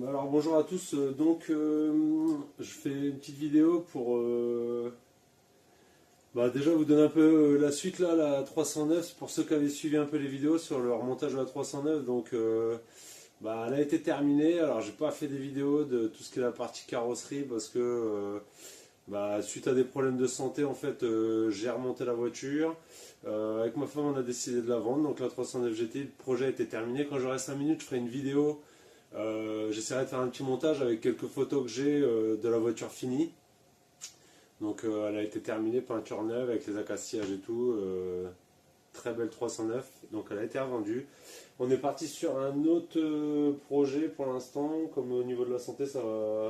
Alors bonjour à tous, je fais une petite vidéo pour déjà vous donner un peu la suite là, la 309, pour ceux qui avaient suivi un peu les vidéos sur le remontage de la 309. Elle a été terminée. Alors j'ai pas fait des vidéos de tout ce qui est la partie carrosserie parce que suite à des problèmes de santé en fait j'ai remonté la voiture. Avec ma femme on a décidé de la vendre, donc la 309 GT, le projet a été terminé. Quand j'aurai 5 minutes je ferai une vidéo. J'essaierai de faire un petit montage avec quelques photos que j'ai de la voiture finie. Elle a été terminée, peinture neuve avec les accasillages et tout. Très belle 309. Donc elle a été revendue. On est parti sur un autre projet pour l'instant. Comme au niveau de la santé ça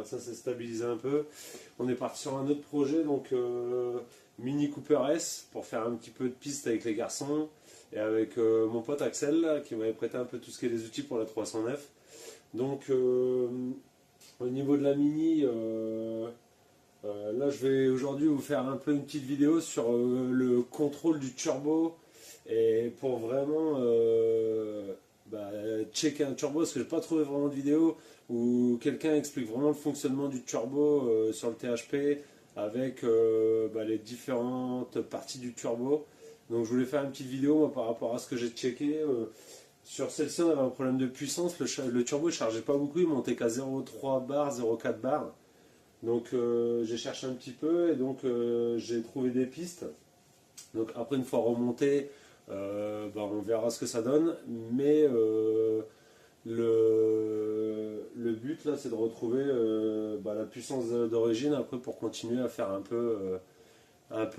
s'est stabilisé un peu. On est parti sur un autre projet, Mini Cooper S, pour faire un petit peu de piste avec les garçons. Et avec mon pote Axel là, qui m'avait prêté un peu tout ce qui est des outils pour la 309. Au niveau de la Mini, là je vais aujourd'hui vous faire un peu une petite vidéo sur le contrôle du turbo et pour vraiment checker un turbo, parce que je n'ai pas trouvé vraiment de vidéo où quelqu'un explique vraiment le fonctionnement du turbo sur le THP avec les différentes parties du turbo. Donc je voulais faire une petite vidéo moi, par rapport à ce que j'ai checké. Sur celle-ci, on avait un problème de puissance. Le turbo ne chargeait pas beaucoup, il montait qu'à 0,3 bar, 0,4 bar. J'ai cherché un petit peu et j'ai trouvé des pistes. Donc après, une fois remonté, on verra ce que ça donne. Mais le but là, c'est de retrouver la puissance d'origine après pour continuer à faire un peu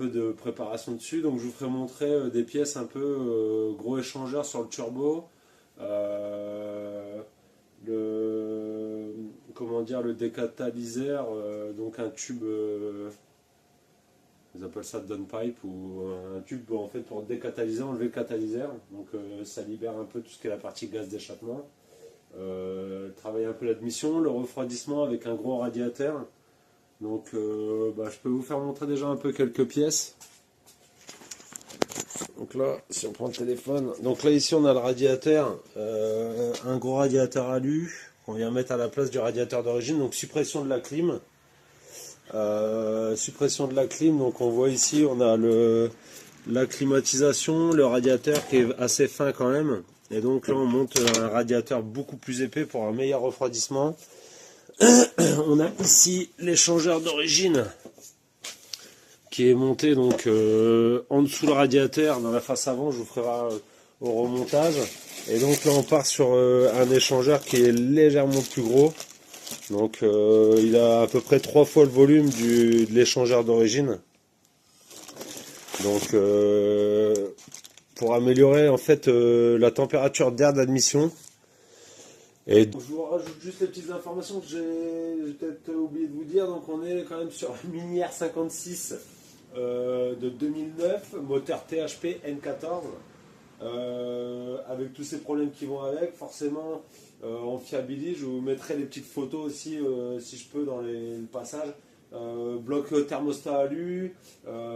de préparation dessus. Donc je vous ferai montrer des pièces un peu gros échangeurs sur le turbo. Le le décatalyseur, donc un tube, ils appellent ça downpipe, ou un tube en fait pour décatalyser, enlever le catalyseur. Ça libère un peu tout ce qui est la partie gaz d'échappement. Travailler un peu l'admission, le refroidissement avec un gros radiateur. Je peux vous faire montrer déjà un peu quelques pièces. Donc là, si on prend le téléphone, donc là ici on a le radiateur, un gros radiateur alu qu'on vient mettre à la place du radiateur d'origine. Donc suppression de la clim, donc on voit ici on a la climatisation, le radiateur qui est assez fin quand même, et donc là on monte un radiateur beaucoup plus épais pour un meilleur refroidissement. On a ici l'échangeur d'origine qui est monté en dessous le radiateur dans la face avant. Je vous ferai au remontage. Et donc là on part sur un échangeur qui est légèrement plus gros. Il a à peu près 3 fois le volume de l'échangeur d'origine. Pour améliorer en fait la température d'air d'admission. Et je vous rajoute juste les petites informations que j'ai peut-être oublié de vous dire. Donc on est quand même sur une Mini R56 de 2009, moteur THP N14, avec tous ces problèmes qui vont avec. Forcément, on fiabilise. Je vous mettrai les petites photos aussi, si je peux, dans le passage. Bloc thermostat alu,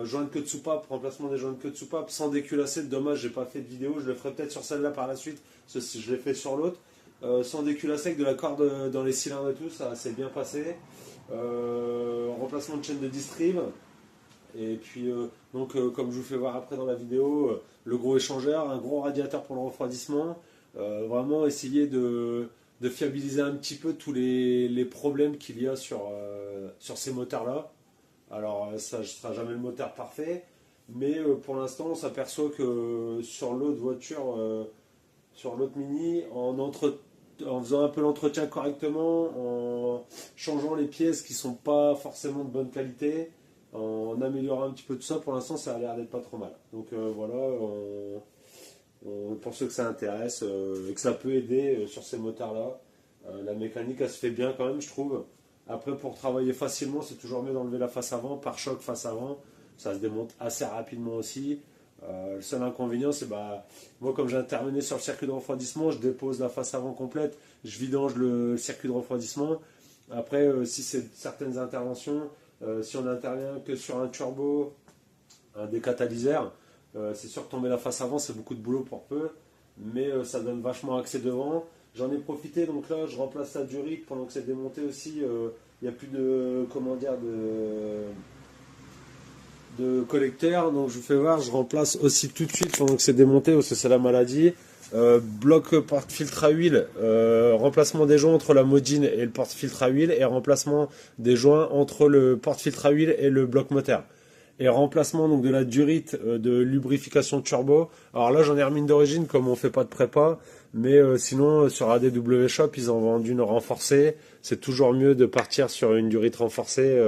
joint de queue de soupape, remplacement des joints de queue de soupape sans déculasser. Dommage, j'ai pas fait de vidéo. Je le ferai peut-être sur celle-là par la suite, parce que je l'ai fait sur l'autre. Sans déculasser avec de la corde dans les cylindres et tout, ça s'est bien passé. Remplacement de chaîne de distrib. Et puis, comme je vous fais voir après dans la vidéo, le gros échangeur, un gros radiateur pour le refroidissement. Vraiment essayer de fiabiliser un petit peu tous les problèmes qu'il y a sur ces moteurs-là. Alors, ça ne sera jamais le moteur parfait, mais pour l'instant, on s'aperçoit que sur l'autre voiture, sur l'autre Mini, en faisant un peu l'entretien correctement, en changeant les pièces qui ne sont pas forcément de bonne qualité, en améliorant un petit peu tout ça, pour l'instant ça a l'air d'être pas trop mal. Pour ceux que ça intéresse et que ça peut aider sur ces moteurs là, la mécanique elle se fait bien quand même, je trouve. Après, pour travailler facilement, c'est toujours mieux d'enlever la face avant, pare-choc face avant, ça se démonte assez rapidement aussi. Le seul inconvénient, c'est moi, comme j'ai intervenu sur le circuit de refroidissement, je dépose la face avant complète, je vidange le circuit de refroidissement. Après, si c'est certaines interventions, si on n'intervient que sur un turbo, un décatalyseur, c'est sûr que tomber la face avant, c'est beaucoup de boulot pour peu, mais ça donne vachement accès devant. j'en ai profité, donc là je remplace la durite pendant que c'est démonté aussi. Il n'y a plus de, comment dire, de collecteur, donc je vous fais voir, je remplace aussi tout de suite pendant que c'est démonté parce que c'est la maladie. Bloc porte-filtre à huile, remplacement des joints entre la modine et le porte-filtre à huile et remplacement des joints entre le porte-filtre à huile et le bloc moteur. Et remplacement donc de la durite de lubrification turbo. Alors là j'en ai remis une d'origine comme on fait pas de prépa, mais sinon sur ADW Shop ils en vendent une renforcée. C'est toujours mieux de partir sur une durite renforcée.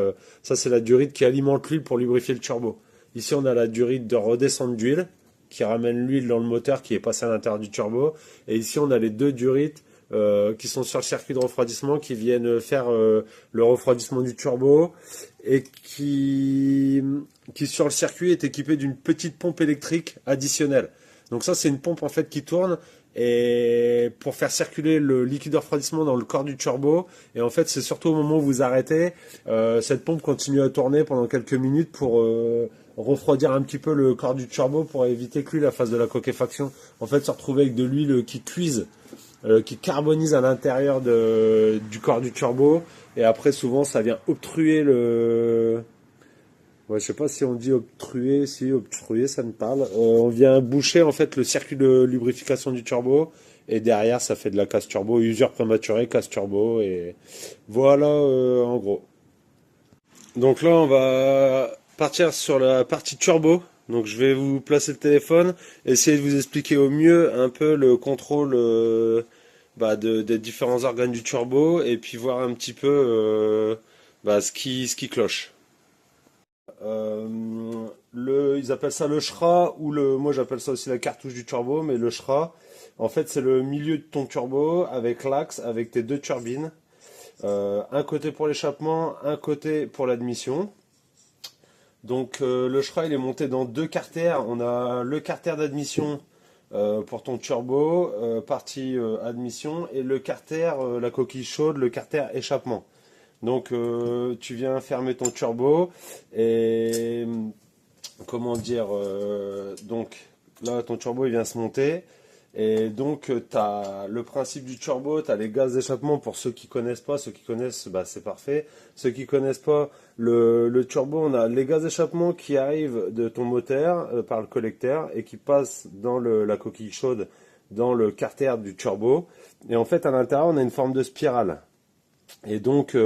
Ça c'est la durite qui alimente l'huile pour lubrifier le turbo. Ici on a la durite de redescente d'huile qui ramène l'huile dans le moteur qui est passé à l'intérieur du turbo. Et ici on a les deux durites qui sont sur le circuit de refroidissement qui viennent faire le refroidissement du turbo et qui sur le circuit est équipé d'une petite pompe électrique additionnelle. Donc ça c'est une pompe en fait qui tourne et pour faire circuler le liquide de refroidissement dans le corps du turbo. Et en fait c'est surtout au moment où vous arrêtez, cette pompe continue à tourner pendant quelques minutes pour refroidir un petit peu le corps du turbo pour éviter que l'huile la fasse de la coquefaction. En fait se retrouver avec de l'huile qui cuise, qui carbonise à l'intérieur du corps du turbo. Et après souvent ça vient obstruer le... Ouais, je sais pas si on dit obstruer, si obstruer ça me parle. On vient boucher en fait le circuit de lubrification du turbo et derrière ça fait de la casse turbo, usure prématurée, casse turbo et voilà en gros. Donc là on va partir sur la partie turbo. Donc je vais vous placer le téléphone, essayer de vous expliquer au mieux un peu le contrôle des différents organes du turbo et puis voir un petit peu ce qui cloche. Ils appellent ça le SHRA ou moi j'appelle ça aussi la cartouche du turbo, mais le SHRA en fait c'est le milieu de ton turbo avec l'axe, avec tes deux turbines, un côté pour l'échappement, un côté pour l'admission. Donc le SHRA il est monté dans deux carters. On a le carter d'admission pour ton turbo, partie admission, et le carter, la coquille chaude, le carter échappement. Donc tu viens fermer ton turbo et comment dire, donc là ton turbo il vient se monter et donc tu as le principe du turbo, tu as les gaz d'échappement pour ceux qui connaissent pas, ceux qui connaissent c'est parfait, ceux qui connaissent pas le turbo, on a les gaz d'échappement qui arrivent de ton moteur par le collecteur et qui passent dans la coquille chaude dans le carter du turbo et en fait à l'intérieur on a une forme de spirale. Et donc,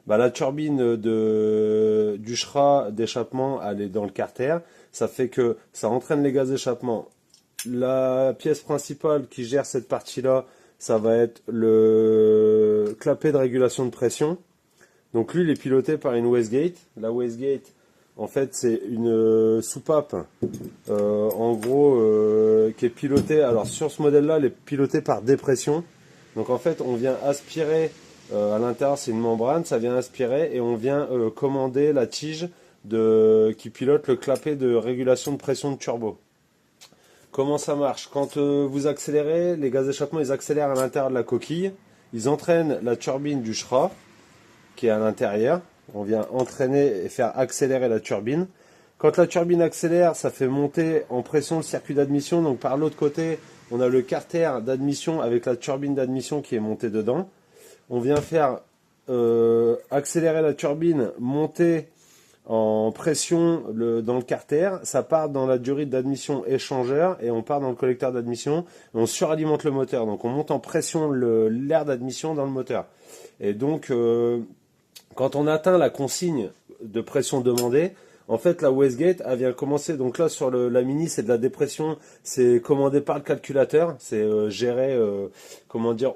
la turbine du SHRA d'échappement, elle est dans le carter. Ça fait que ça entraîne les gaz d'échappement. La pièce principale qui gère cette partie-là, ça va être le clapet de régulation de pression. Donc lui, il est piloté par une wastegate. La wastegate, en fait, c'est une soupape, en gros, qui est pilotée. Alors sur ce modèle-là, elle est pilotée par dépression. Donc en fait, on vient aspirer... à l'intérieur c'est une membrane, ça vient aspirer et on vient commander la tige qui pilote le clapet de régulation de pression de turbo. Comment ça marche? Quand vous accélérez, les gaz d'échappement ils accélèrent à l'intérieur de la coquille, ils entraînent la turbine du SHRA qui est à l'intérieur, on vient entraîner et faire accélérer la turbine. Quand la turbine accélère, ça fait monter en pression le circuit d'admission, donc par l'autre côté on a le carter d'admission avec la turbine d'admission qui est montée dedans. On vient faire accélérer la turbine, monter en pression dans le carter, ça part dans la durite d'admission échangeur et on part dans le collecteur d'admission, on suralimente le moteur, donc on monte en pression l'air d'admission dans le moteur. Et donc quand on atteint la consigne de pression demandée, en fait la wastegate elle vient commencer, donc là sur la Mini c'est de la dépression, c'est commandé par le calculateur, c'est géré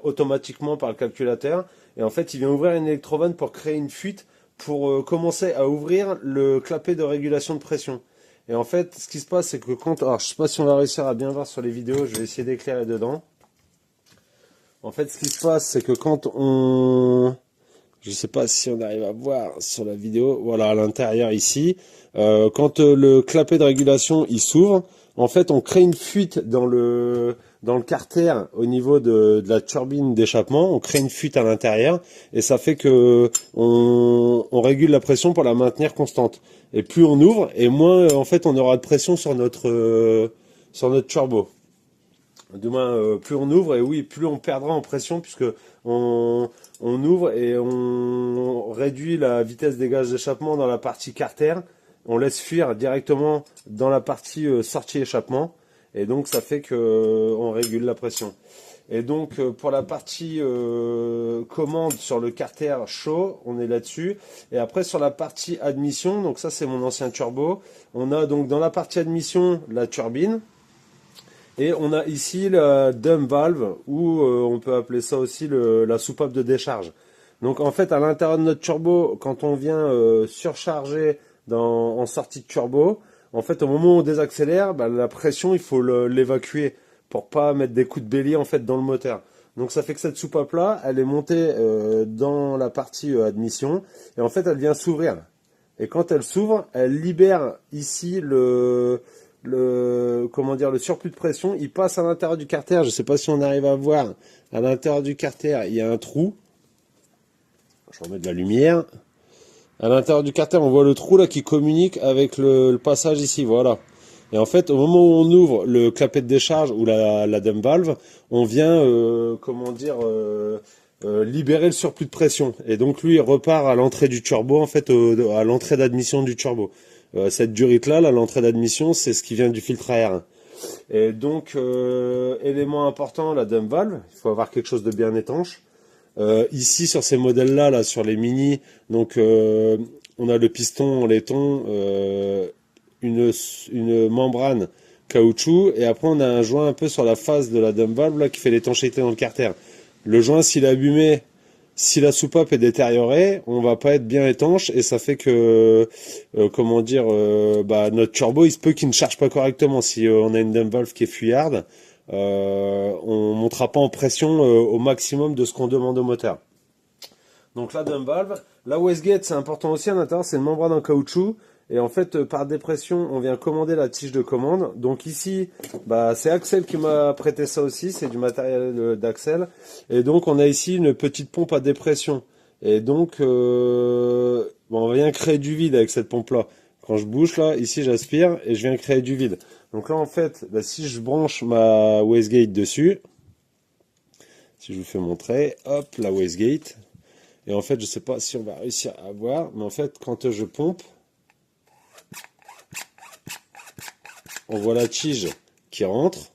automatiquement par le calculateur, et en fait il vient ouvrir une électrovanne pour créer une fuite, pour commencer à ouvrir le clapet de régulation de pression. Et en fait ce qui se passe c'est que alors je sais pas si on va réussir à bien voir sur les vidéos, je vais essayer d'éclairer dedans. En fait ce qui se passe c'est que quand je ne sais pas si on arrive à voir sur la vidéo, voilà à l'intérieur ici, quand le clapet de régulation il s'ouvre, en fait on crée une fuite dans le carter au niveau de la turbine d'échappement, on crée une fuite à l'intérieur et ça fait que on régule la pression pour la maintenir constante. Et plus on ouvre et moins en fait on aura de pression sur notre turbo. Du moins, plus on ouvre, et oui, plus on perdra en pression, puisque on ouvre et on réduit la vitesse des gaz d'échappement dans la partie carter. On laisse fuir directement dans la partie sortie échappement. Et donc, ça fait que on régule la pression. Et donc, pour la partie commande sur le carter chaud, on est là-dessus. Et après, sur la partie admission, donc ça, c'est mon ancien turbo. On a donc dans la partie admission, la turbine. Et on a ici la dump valve, ou on peut appeler ça aussi la soupape de décharge. Donc en fait, à l'intérieur de notre turbo, quand on vient surcharger en sortie de turbo, en fait, au moment où on désaccélère, bah, la pression, il faut l'évacuer pour pas mettre des coups de bélier en fait dans le moteur. Donc ça fait que cette soupape-là, elle est montée dans la partie admission, et en fait, elle vient s'ouvrir. Et quand elle s'ouvre, elle libère ici comment dire, le surplus de pression. Il passe à l'intérieur du carter. Je ne sais pas si on arrive à voir. À l'intérieur du carter, il y a un trou. Je remets de la lumière. À l'intérieur du carter, on voit le trou là qui communique avec le passage ici. Voilà. Et en fait, au moment où on ouvre le clapet de décharge ou la dump valve, on vient, comment dire, libérer le surplus de pression. Et donc lui, il repart à l'entrée du turbo, en fait, à l'entrée d'admission du turbo. Cette durite-là, l'entrée d'admission, c'est ce qui vient du filtre à air. Et donc, élément important, la dump valve, il faut avoir quelque chose de bien étanche. Ici, sur ces modèles-là, là, sur les Mini, donc on a le piston en laiton, une membrane caoutchouc, et après on a un joint un peu sur la face de la dump valve là, qui fait l'étanchéité dans le carter. Le joint, s'il est abîmé, si la soupape est détériorée, on va pas être bien étanche, et ça fait que, comment dire, bah, notre turbo, il se peut qu'il ne charge pas correctement. Si on a une dump valve qui est fuyarde, on montera pas en pression au maximum de ce qu'on demande au moteur. Donc la dump valve, la wastegate, c'est important aussi à l'intérieur, c'est une membrane en caoutchouc. Et en fait, par dépression, on vient commander la tige de commande. Donc ici, bah, c'est Axel qui m'a prêté ça aussi, c'est du matériel d'Axel. Et donc on a ici une petite pompe à dépression. Et donc, bon, on vient créer du vide avec cette pompe-là. Quand je bouge là, ici j'aspire et je viens créer du vide. Donc là en fait, bah, si je branche ma wastegate dessus, si je vous fais montrer, hop, la wastegate. Et en fait, je sais pas si on va réussir à voir, mais en fait, quand je pompe, on voit la tige qui rentre.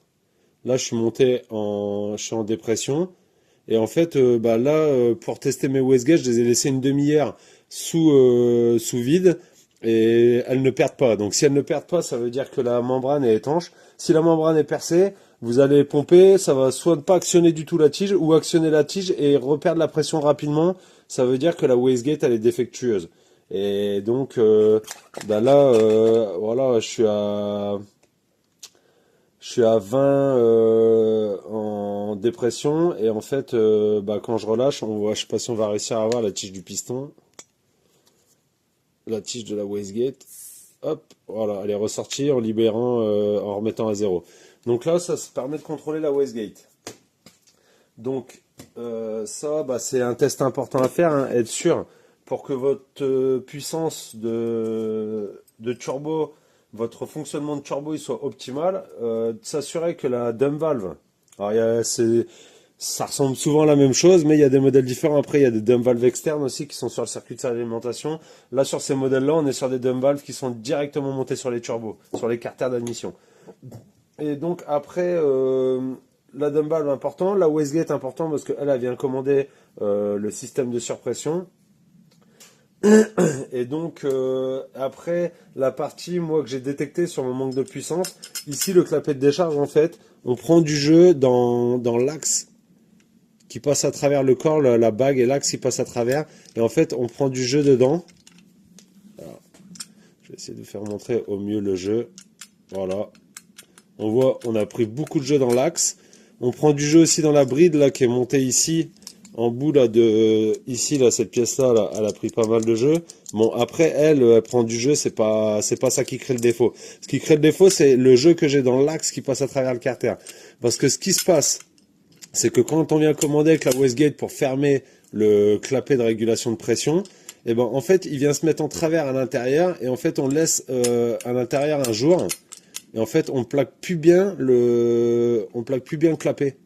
Là, je suis en dépression. Et en fait, bah là, pour tester mes wastegates, je les ai laissés une demi-heure sous vide. Et elles ne perdent pas. Donc si elles ne perdent pas, ça veut dire que la membrane est étanche. Si la membrane est percée, vous allez pomper, ça va soit ne pas actionner du tout la tige, ou actionner la tige et reperdre la pression rapidement. Ça veut dire que la wastegate, elle est défectueuse. Et donc, bah là, voilà, je suis à 20 en dépression, et en fait, bah, quand je relâche, on voit, je sais pas si on va réussir à voir la tige du piston, la tige de la wastegate. Hop, voilà, elle est ressortie en libérant, en remettant à zéro. Donc là, ça se permet de contrôler la wastegate. Donc ça, bah, c'est un test important à faire, hein, être sûr pour que votre puissance de turbo, votre fonctionnement de turbo, il soit optimal, s'assurer que la dump valve, alors ça ressemble souvent à la même chose, mais il y a des modèles différents. Après, il y a des dump valves externes aussi qui sont sur le circuit de alimentation. Là, sur ces modèles-là, on est sur des dump valves qui sont directement montées sur les turbos, sur les carters d'admission. Et donc après, la dump valve important, la wastegate important parce qu'elle elle vient commander le système de surpression. Et donc après la partie moi que j'ai détecté sur mon manque de puissance, ici le clapet de décharge, en fait, on prend du jeu dans l'axe qui passe à travers le corps, la bague et l'axe qui passe à travers, et en fait on prend du jeu dedans. Alors, je vais essayer de faire montrer au mieux le jeu. Voilà. On voit, on a pris beaucoup de jeu dans l'axe. On prend du jeu aussi dans la bride là qui est montée ici, en bout là ici là, cette pièce là, elle a pris pas mal de jeu. Bon, après elle prend du jeu, c'est pas ça qui crée le défaut. Ce qui crée le défaut, c'est le jeu que j'ai dans l'axe qui passe à travers le carter. Parce que ce qui se passe, c'est que quand on vient commander avec la wastegate pour fermer le clapet de régulation de pression, et ben en fait il vient se mettre en travers à l'intérieur, et en fait on laisse à l'intérieur un jour et en fait on plaque plus bien le clapet.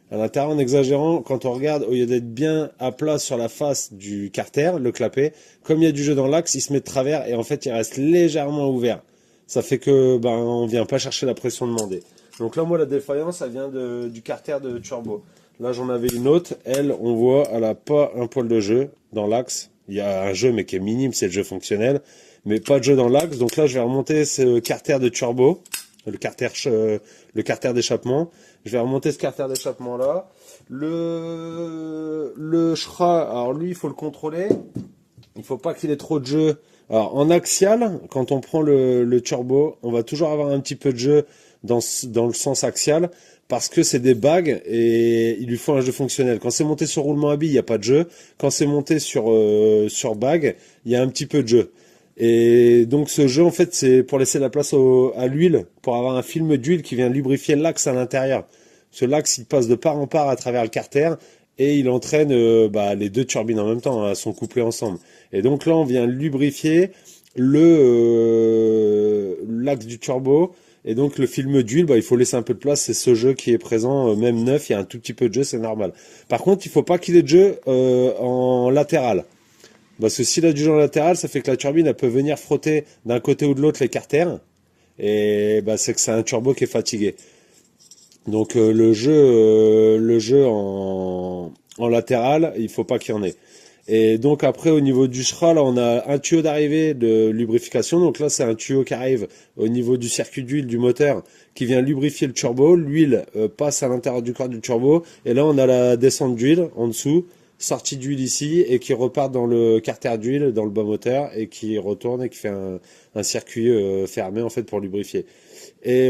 À l'intérieur, en exagérant, quand on regarde, au lieu d'être bien à plat sur la face du carter, le clapet, comme il y a du jeu dans l'axe, il se met de travers et en fait il reste légèrement ouvert. Ça fait que on vient pas chercher la pression demandée. Donc là, moi, la défaillance, elle vient du carter de turbo. Là, j'en avais une autre. Elle, on voit, elle a pas un poil de jeu dans l'axe. Il y a un jeu, mais qui est minime, c'est le jeu fonctionnel. Mais pas de jeu dans l'axe. Donc là, je vais remonter ce carter de turbo, le carter d'échappement. Je vais remonter ce carter d'échappement là. Le Shra, alors lui, il faut le contrôler. Il faut pas qu'il ait trop de jeu. Alors en axial, quand on prend le turbo, on va toujours avoir un petit peu de jeu dans le sens axial parce que c'est des bagues et il lui faut un jeu fonctionnel. Quand c'est monté sur roulement à billes, il n'y a pas de jeu. Quand c'est monté sur bague, il y a un petit peu de jeu. Et donc ce jeu, en fait, c'est pour laisser la place à l'huile, pour avoir un film d'huile qui vient lubrifier l'axe à l'intérieur. Ce l'axe, il passe de part en part à travers le carter et il entraîne les deux turbines en même temps, hein, sont couplées ensemble. Et donc là, on vient lubrifier l'axe du turbo. Et donc le film d'huile, il faut laisser un peu de place. C'est ce jeu qui est présent, même neuf, il y a un tout petit peu de jeu, c'est normal. Par contre, il faut pas qu'il ait de jeu en latéral. Parce que s'il a du jeu en latéral, ça fait que la turbine, elle peut venir frotter d'un côté ou de l'autre les carters. Et c'est que c'est un turbo qui est fatigué. Donc le jeu en latéral, il faut pas qu'il y en ait. Et donc après au niveau du SRA, là on a un tuyau d'arrivée de lubrification. Donc là c'est un tuyau qui arrive au niveau du circuit d'huile du moteur qui vient lubrifier le turbo. L'huile passe à l'intérieur du corps du turbo. Et là on a la descente d'huile en dessous, sortie d'huile ici et qui repart dans le carter d'huile, dans le bas moteur et qui retourne et qui fait un circuit fermé en fait pour lubrifier. Et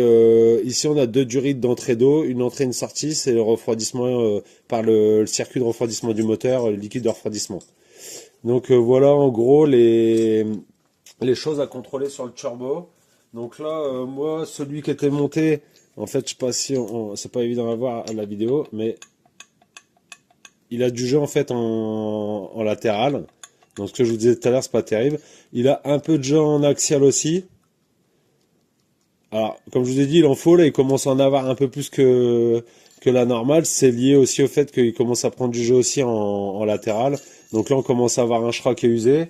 ici on a deux durites d'entrée d'eau, une entrée et une sortie, c'est le refroidissement par le circuit de refroidissement du moteur, le liquide de refroidissement. Donc voilà en gros les choses à contrôler sur le turbo. Donc là moi celui qui était monté, en fait je sais pas si c'est pas évident à voir à la vidéo, mais il a du jeu en fait en latéral. Donc ce que je vous disais tout à l'heure c'est pas terrible. Il a un peu de jeu en axial aussi. Alors, comme je vous ai dit, il en faut, là, il commence à en avoir un peu plus que la normale. C'est lié aussi au fait qu'il commence à prendre du jeu aussi en latéral. Donc là, on commence à avoir un Shra qui est usé.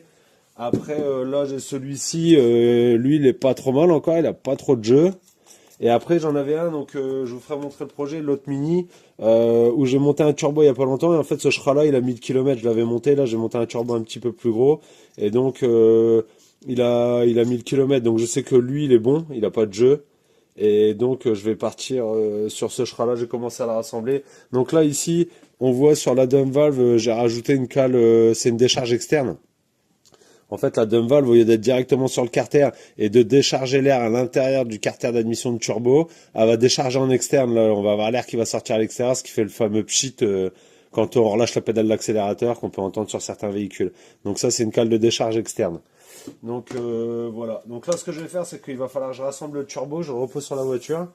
Après, là, j'ai celui-ci. Lui, il est pas trop mal encore, il a pas trop de jeu. Et après, j'en avais un, donc je vous ferai montrer le projet, l'autre mini, où j'ai monté un turbo il y a pas longtemps. Et en fait, ce Shra-là, il a 1000 km, je l'avais monté. Là, j'ai monté un turbo un petit peu plus gros. Et donc... il a 1000 km, donc je sais que lui, il est bon, il n'a pas de jeu. Et donc, je vais partir sur ce Shra-là, j'ai commencé à la rassembler. Donc là, ici, on voit sur la dump valve, j'ai rajouté une cale, c'est une décharge externe. En fait, la dump valve, au lieu d'être directement sur le carter et de décharger l'air à l'intérieur du carter d'admission de turbo, elle va décharger en externe. Là, on va avoir l'air qui va sortir à l'extérieur, ce qui fait le fameux pchit quand on relâche la pédale d'accélérateur qu'on peut entendre sur certains véhicules. Donc ça, c'est une cale de décharge externe. Donc voilà. Donc là, ce que je vais faire, c'est qu'il va falloir que je rassemble le turbo, je le repose sur la voiture.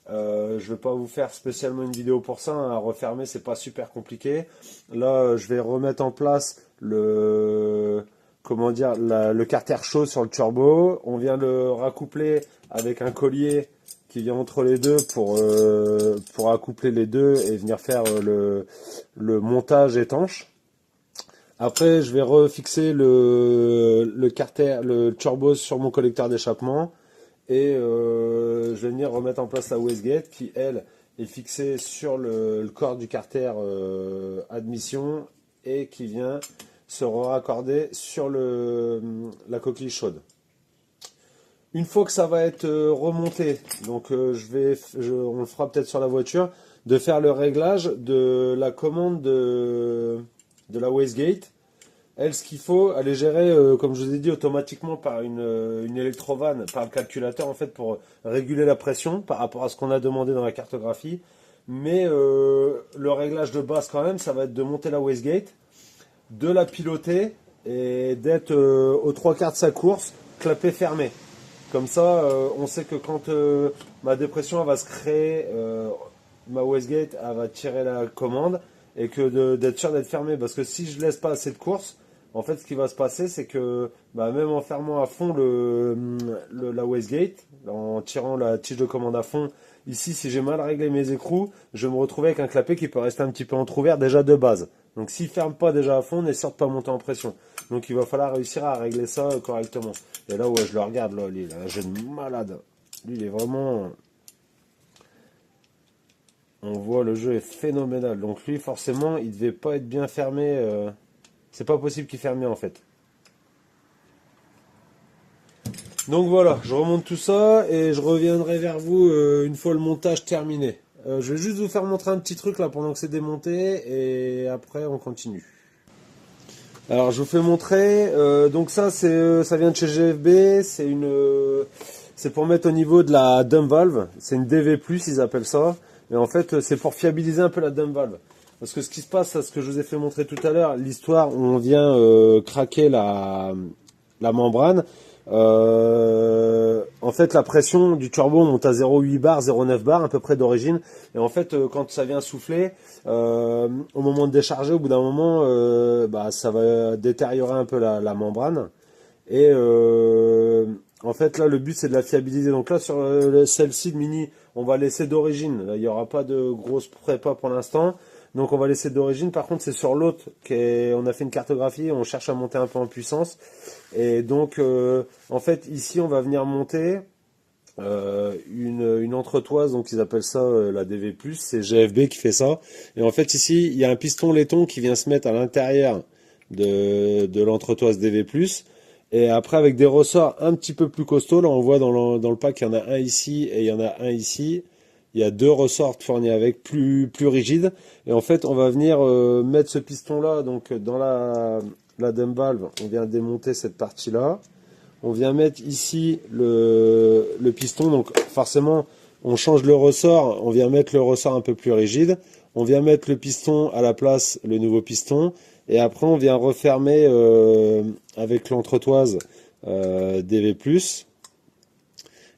Je vais pas vous faire spécialement une vidéo pour ça, hein, à refermer, c'est pas super compliqué. Là, je vais remettre en place le carter chaud sur le turbo. On vient le raccoupler avec un collier qui vient entre les deux pour accoupler les deux et venir faire le montage étanche. Après, je vais refixer le turbo sur mon collecteur d'échappement et je vais venir remettre en place la wastegate qui, elle, est fixée sur le corps du carter admission et qui vient se raccorder sur la coquille chaude. Une fois que ça va être remonté, donc on le fera peut-être sur la voiture, de faire le réglage de la commande de la wastegate. Elle, ce qu'il faut, elle est gérée, comme je vous ai dit, automatiquement par une électrovanne, par le calculateur, en fait, pour réguler la pression par rapport à ce qu'on a demandé dans la cartographie. Mais le réglage de base, quand même, ça va être de monter la wastegate, de la piloter et d'être aux 3/4 de sa course, clapet fermé. Comme ça, on sait que quand ma dépression elle va se créer, ma wastegate elle va tirer la commande et que d'être sûr d'être fermé. Parce que si je laisse pas assez de course, en fait, ce qui va se passer, c'est que bah, même en fermant à fond la wastegate, en tirant la tige de commande à fond, ici, si j'ai mal réglé mes écrous, je vais me retrouver avec un clapet qui peut rester un petit peu entrouvert déjà de base. Donc s'il ferme pas déjà à fond, on est sûr de pas monter en pression. Donc il va falloir réussir à régler ça correctement. Et là, ouais, je le regarde, là, il a un jeu de malade. Lui, il est vraiment... On voit, le jeu est phénoménal. Donc lui, forcément, il devait pas être bien fermé. C'est pas possible qu'il ferme bien, en fait. Donc voilà, je remonte tout ça et je reviendrai vers vous une fois le montage terminé. Je vais juste vous faire montrer un petit truc là pendant que c'est démonté et après on continue. Alors je vous fais montrer, donc ça ça vient de chez GFB, c'est pour mettre au niveau de la dump valve, c'est une DV+, ils appellent ça, et en fait c'est pour fiabiliser un peu la dump valve. Parce que ce qui se passe, c'est ce que je vous ai fait montrer tout à l'heure, l'histoire où on vient craquer la membrane, en fait la pression du turbo monte à 0,8 bar, 0,9 bar à peu près d'origine, et en fait quand ça vient souffler, au moment de décharger, au bout d'un moment, bah, ça va détériorer un peu la membrane. Et en fait, là, le but, c'est de la fiabiliser. Donc là, sur celle-ci de Mini, on va laisser d'origine. Là, il n'y aura pas de grosse prépa pour l'instant. Donc on va laisser d'origine. Par contre, c'est sur l'autre qu'on a fait une cartographie. On cherche à monter un peu en puissance. Et donc, en fait, ici, on va venir monter... une entretoise, donc ils appellent ça la DV+, c'est GFB qui fait ça. Et en fait ici, il y a un piston laiton qui vient se mettre à l'intérieur de l'entretoise DV+. Et après avec des ressorts un petit peu plus costauds, là on voit dans le pack, il y en a un ici et il y en a un ici. Il y a deux ressorts fournis avec plus rigides. Et en fait on va venir mettre ce piston là donc dans la dump valve. On vient démonter cette partie là. On vient mettre ici le piston, donc forcément on change le ressort, on vient mettre le ressort un peu plus rigide, on vient mettre le piston à la place, le nouveau piston, et après on vient refermer avec l'entretoise DV+.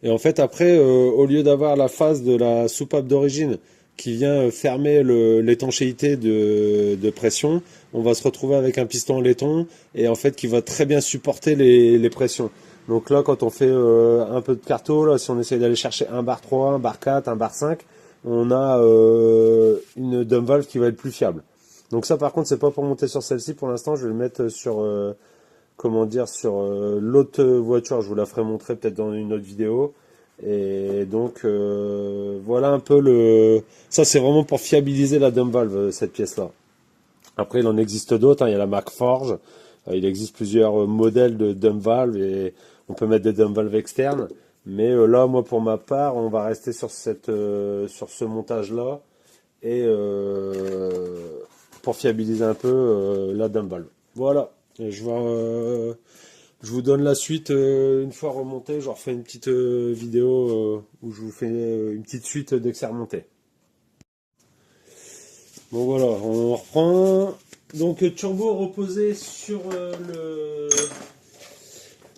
Et en fait après, au lieu d'avoir la phase de la soupape d'origine qui vient fermer l'étanchéité de pression, on va se retrouver avec un piston en laiton et en fait qui va très bien supporter les pressions. Donc là, quand on fait un peu de carto, là, si on essaye d'aller chercher un bar 3, un bar 4, un bar 5, on a une dump valve qui va être plus fiable. Donc ça, par contre, c'est pas pour monter sur celle-ci. Pour l'instant, je vais le mettre sur comment dire, sur l'autre voiture. Je vous la ferai montrer peut-être dans une autre vidéo. Et donc voilà un peu ça c'est vraiment pour fiabiliser la dump valve cette pièce là. Après il en existe d'autres, hein. Il y a la Mac Forge, il existe plusieurs modèles de dump valve et on peut mettre des dump valves externes, mais là moi pour ma part on va rester sur sur ce montage là et pour fiabiliser un peu la dump valve. Voilà, et je vous donne la suite une fois remonté. Je refais une petite vidéo où je vous fais une petite suite dès que c'est remonté. Bon voilà, on reprend. Donc turbo reposé sur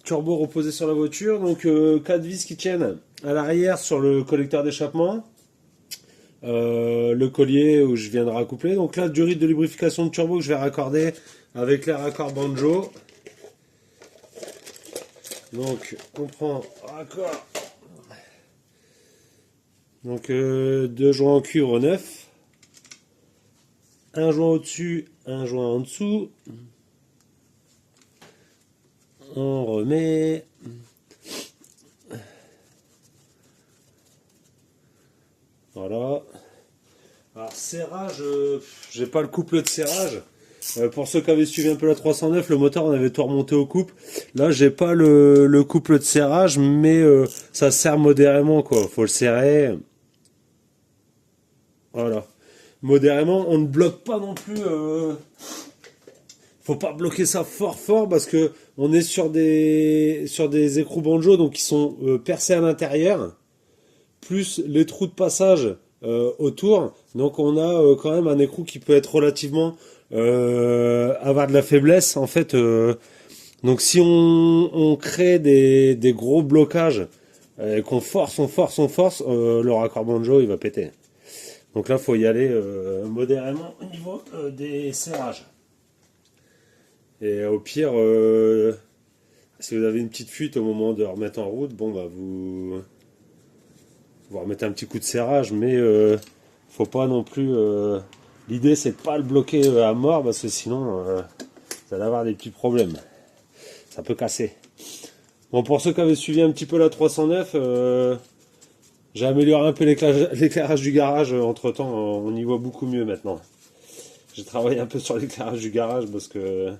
turbo reposé sur la voiture. Donc 4 vis qui tiennent à l'arrière sur le collecteur d'échappement. Le collier où je viens de raccoupler. Donc là, du rythme de lubrification de turbo que je vais raccorder avec les raccords banjo. Donc on prend raccord. Donc deux joints en cuivre neuf. Un joint au-dessus, un joint en dessous. On remet. Voilà. Alors serrage, j'ai pas le couple de serrage. Pour ceux qui avaient suivi un peu la 309, le moteur on avait tout remonté au couple. Là j'ai pas le couple de serrage, mais ça serre modérément quoi. Faut le serrer. Voilà. Modérément, on ne bloque pas non plus. Faut pas bloquer ça fort parce que on est sur des écrous banjo donc qui sont percés à l'intérieur, plus les trous de passage autour. Donc on a quand même un écrou qui peut être relativement avoir de la faiblesse en fait. Donc si on crée des gros blocages, qu'on force, le raccord banjo il va péter. Donc là faut y aller modérément au niveau des serrages. Et au pire, si vous avez une petite fuite au moment de remettre en route, bon bah vous remettez un petit coup de serrage, mais faut pas non plus. L'idée c'est de pas le bloquer à mort parce que sinon ça va avoir des petits problèmes. Ça peut casser. Bon, pour ceux qui avaient suivi un petit peu la 309, j'ai amélioré un peu l'éclairage du garage. Entre temps, on y voit beaucoup mieux maintenant. J'ai travaillé un peu sur l'éclairage du garage parce que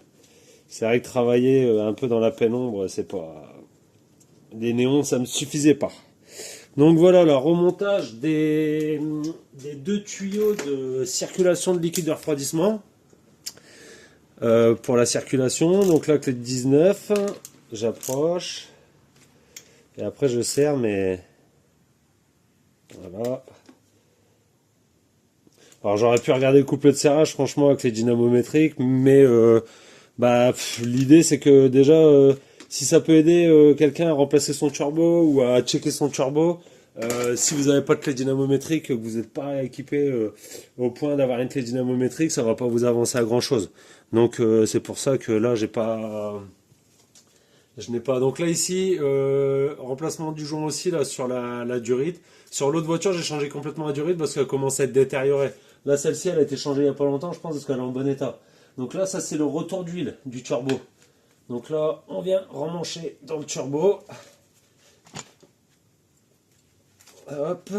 c'est vrai que travailler un peu dans la pénombre, c'est pas. Des néons, ça me suffisait pas. Donc voilà le remontage des deux tuyaux de circulation de liquide de refroidissement pour la circulation. Donc là, clé de 19, j'approche et après je serre, mais voilà. Alors j'aurais pu regarder le couplet de serrage franchement avec les dynamométriques, mais l'idée c'est que déjà si ça peut aider quelqu'un à remplacer son turbo ou à checker son turbo, si vous n'avez pas de clé dynamométrique, que vous n'êtes pas équipé au point d'avoir une clé dynamométrique, ça va pas vous avancer à grand chose. Donc c'est pour ça que là je n'ai pas. Donc là ici, remplacement du joint aussi là sur la durite. Sur l'autre voiture, j'ai changé complètement la durite parce qu'elle commence à être détériorée. Là, celle-ci, elle a été changée il n'y a pas longtemps, je pense, parce qu'elle est en bon état. Donc là, ça, c'est le retour d'huile du turbo. Donc là, on vient remancher dans le turbo. Hop.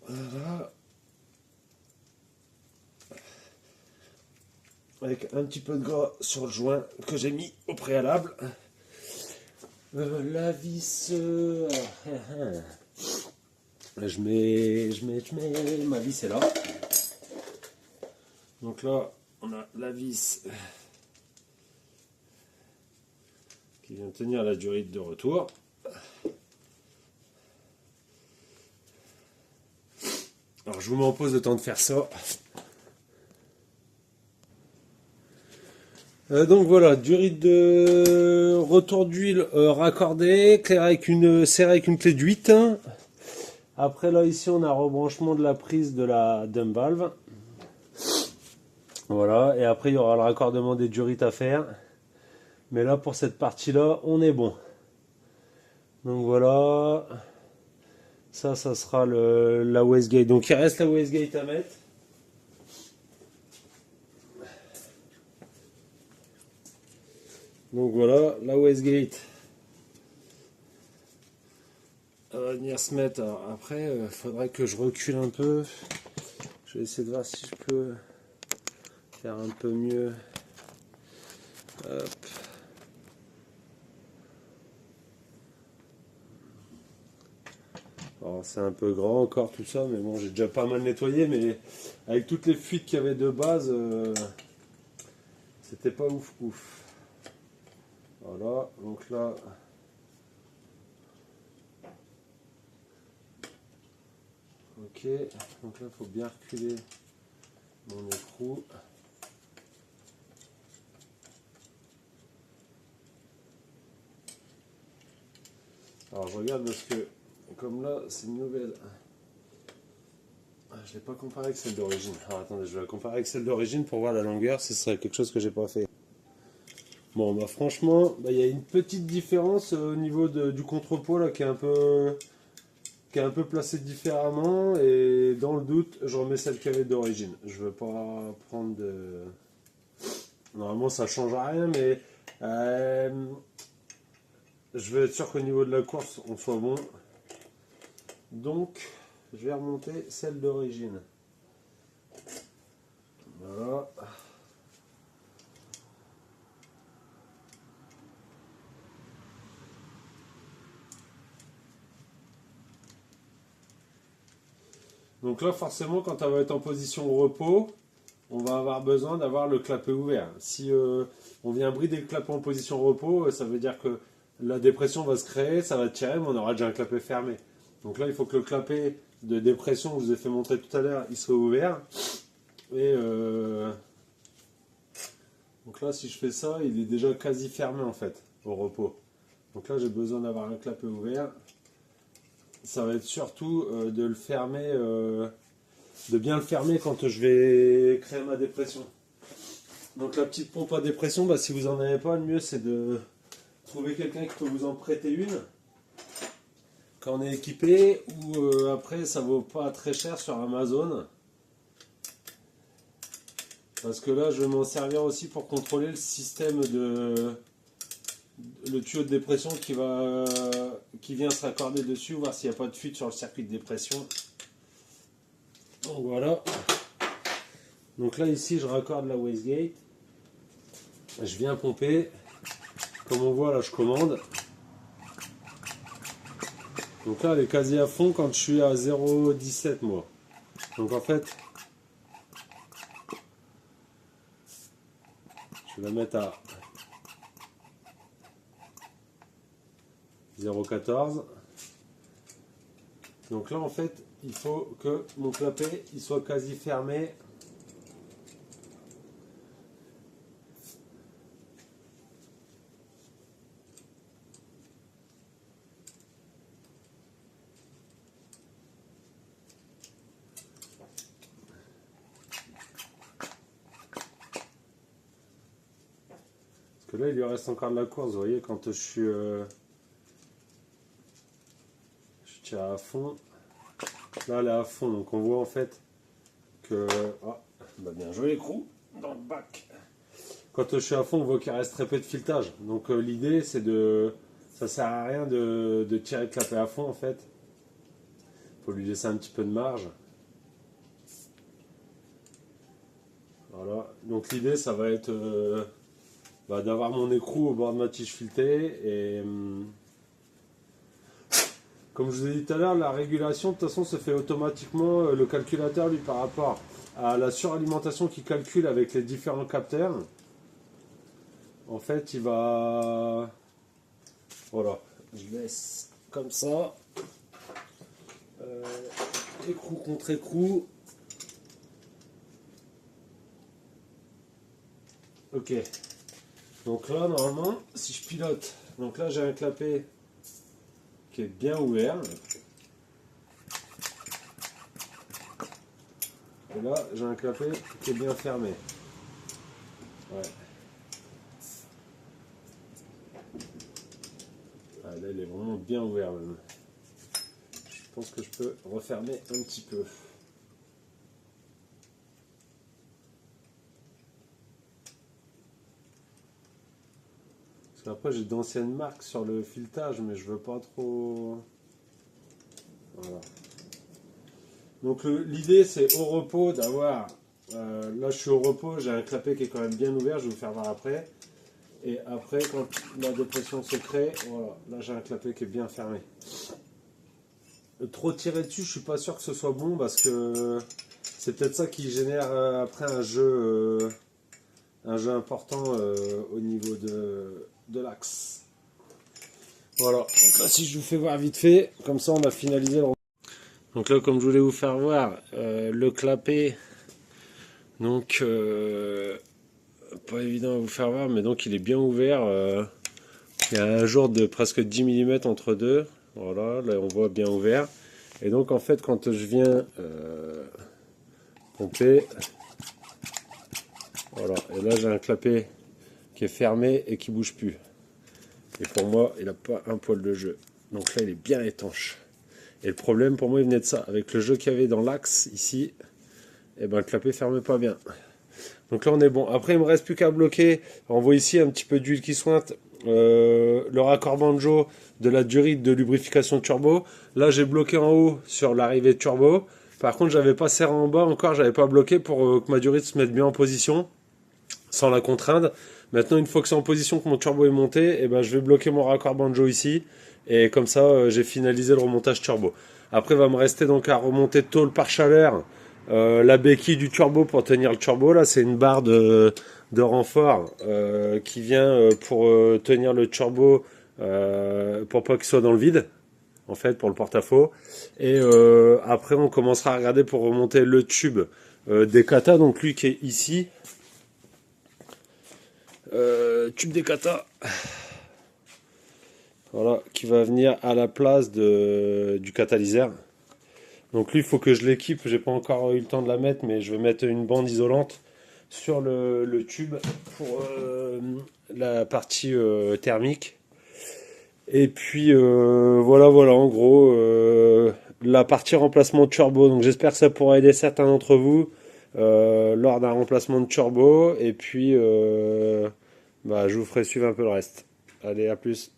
Voilà. Avec un petit peu de gras sur le joint que j'ai mis au préalable. La vis... Je mets ma vis est là. Donc là, on a la vis qui vient tenir la durite de retour. Alors je vous mets en pause le temps de faire ça. Donc voilà, durite de retour d'huile raccordée, serré avec une clé de 8. Après là ici on a rebranchement de la prise de la dump valve. Voilà, et après il y aura le raccordement des durites à faire. Mais là pour cette partie là on est bon. Donc voilà. Ça sera la wastegate. Donc il reste la wastegate à mettre. Donc voilà, la wastegate. Elle va venir se mettre. Alors après, il faudrait que je recule un peu. Je vais essayer de voir si je peux faire un peu mieux. Hop. Alors c'est un peu grand encore tout ça, mais bon, j'ai déjà pas mal nettoyé, mais avec toutes les fuites qu'il y avait de base, c'était pas ouf ouf. Voilà, donc là. Ok, donc là il faut bien reculer mon écrou. Alors je regarde parce que comme là c'est une nouvelle. Je ne l'ai pas comparé avec celle d'origine. Alors attendez, je vais la comparer avec celle d'origine pour voir la longueur, ce serait quelque chose que j'ai pas fait. Bon bah franchement, il y a une petite différence au niveau du contre-pot là qui est un peu placée différemment, et dans le doute je remets celle qu'il y avait d'origine. Je veux pas prendre de. Normalement ça change rien, mais je veux être sûr qu'au niveau de la course on soit bon. Donc je vais remonter celle d'origine. Voilà. Donc là forcément quand elle va être en position repos, on va avoir besoin d'avoir le clapet ouvert. Si on vient brider le clapet en position repos, ça veut dire que la dépression va se créer, ça va tirer, mais on aura déjà un clapet fermé. Donc là, il faut que le clapet de dépression que je vous ai fait montrer tout à l'heure, il soit ouvert. Et donc là, si je fais ça, il est déjà quasi fermé en fait, au repos. Donc là, j'ai besoin d'avoir un clapet ouvert. Ça va être surtout de le fermer, de bien le fermer quand je vais créer ma dépression. Donc la petite pompe à dépression, bah, si vous n'en avez pas, le mieux c'est de trouver quelqu'un qui peut vous en prêter une quand on est équipé, ou après ça vaut pas très cher sur Amazon. Parce que là je vais m'en servir aussi pour contrôler le système le tuyau de dépression qui vient se raccorder dessus, voir s'il n'y a pas de fuite sur le circuit de dépression. Donc voilà. Donc là ici je raccorde la wastegate. Je viens pomper. Comme on voit là je commande. Donc là elle est quasi à fond quand je suis à 0,17 moi. Donc en fait je vais la mettre à 0,14. Donc là en fait il faut que mon clapet il soit quasi fermé. Parce que là il lui reste encore de la course, vous voyez, quand je tiens à fond. Là elle est à fond, donc on voit en fait que... Ah, bah bien joué l'écrou dans le bac. Quand je suis à fond, on voit qu'il reste très peu de filetage. Donc l'idée c'est de... Ça sert à rien de tirer le clapet à fond en fait. Il faut lui laisser un petit peu de marge. Voilà, donc l'idée ça va être d'avoir mon écrou au bord de ma tige filetée et comme je vous ai dit tout à l'heure, la régulation de toute façon se fait automatiquement, le calculateur lui par rapport à la suralimentation qu'il calcule avec les différents capteurs. En fait il va... Voilà, je laisse comme ça, écrou contre écrou. Ok, donc là normalement si je pilote, donc là j'ai un clapet qui est bien ouvert et là j'ai un clapet qui est bien fermé. Ouais. Ah, là il est vraiment bien ouvert même. Je pense que je peux refermer un petit peu. Après j'ai d'anciennes marques sur le filetage mais je veux pas trop... Voilà. Donc l'idée c'est au repos d'avoir... là je suis au repos, j'ai un clapet qui est quand même bien ouvert, je vais vous faire voir après. Et après quand la dépression se crée, voilà, là j'ai un clapet qui est bien fermé. Trop tirer dessus, je suis pas sûr que ce soit bon parce que c'est peut-être ça qui génère après un jeu important au niveau de l'axe. Voilà, donc là si je vous fais voir vite fait, comme ça on a finalisé le... Donc là comme je voulais vous faire voir, le clapet, donc pas évident à vous faire voir, mais donc il est bien ouvert, il y a un jour de presque 10 mm entre deux, voilà, là on voit bien ouvert, et donc en fait quand je viens pomper, voilà, et là j'ai un clapet qui est fermé et qui bouge plus. Et pour moi, il n'a pas un poil de jeu. Donc là, il est bien étanche. Et le problème pour moi, il venait de ça. Avec le jeu qu'il y avait dans l'axe, ici, et ben, le clapet ne ferme pas bien. Donc là, on est bon. Après, il ne me reste plus qu'à bloquer. On voit ici un petit peu d'huile qui sointe. Le raccord banjo de la durite de lubrification turbo. Là, j'ai bloqué en haut sur l'arrivée de turbo. Par contre, j'avais pas serré en bas encore. J'avais pas bloqué pour que ma durite se mette bien en position, sans la contraindre. Maintenant, une fois que c'est en position, que mon turbo est monté, et ben, je vais bloquer mon raccord banjo ici. Et comme ça, j'ai finalisé le remontage turbo. Après, il va me rester donc à remonter tôle par chaleur, la béquille du turbo pour tenir le turbo. Là, c'est une barre de renfort qui vient pour tenir le turbo pour pas qu'il soit dans le vide, en fait, pour le porte-à-faux. Et après, on commencera à regarder pour remonter le tube des kata, donc lui qui est ici. Tube des kata, voilà, qui va venir à la place du catalyseur. Donc lui, il faut que je l'équipe. J'ai pas encore eu le temps de la mettre, mais je vais mettre une bande isolante sur le tube pour la partie thermique. Et puis voilà, en gros, la partie remplacement de turbo. Donc j'espère que ça pourra aider certains d'entre vous lors d'un remplacement de turbo. Et puis je vous ferai suivre un peu le reste. Allez, à plus.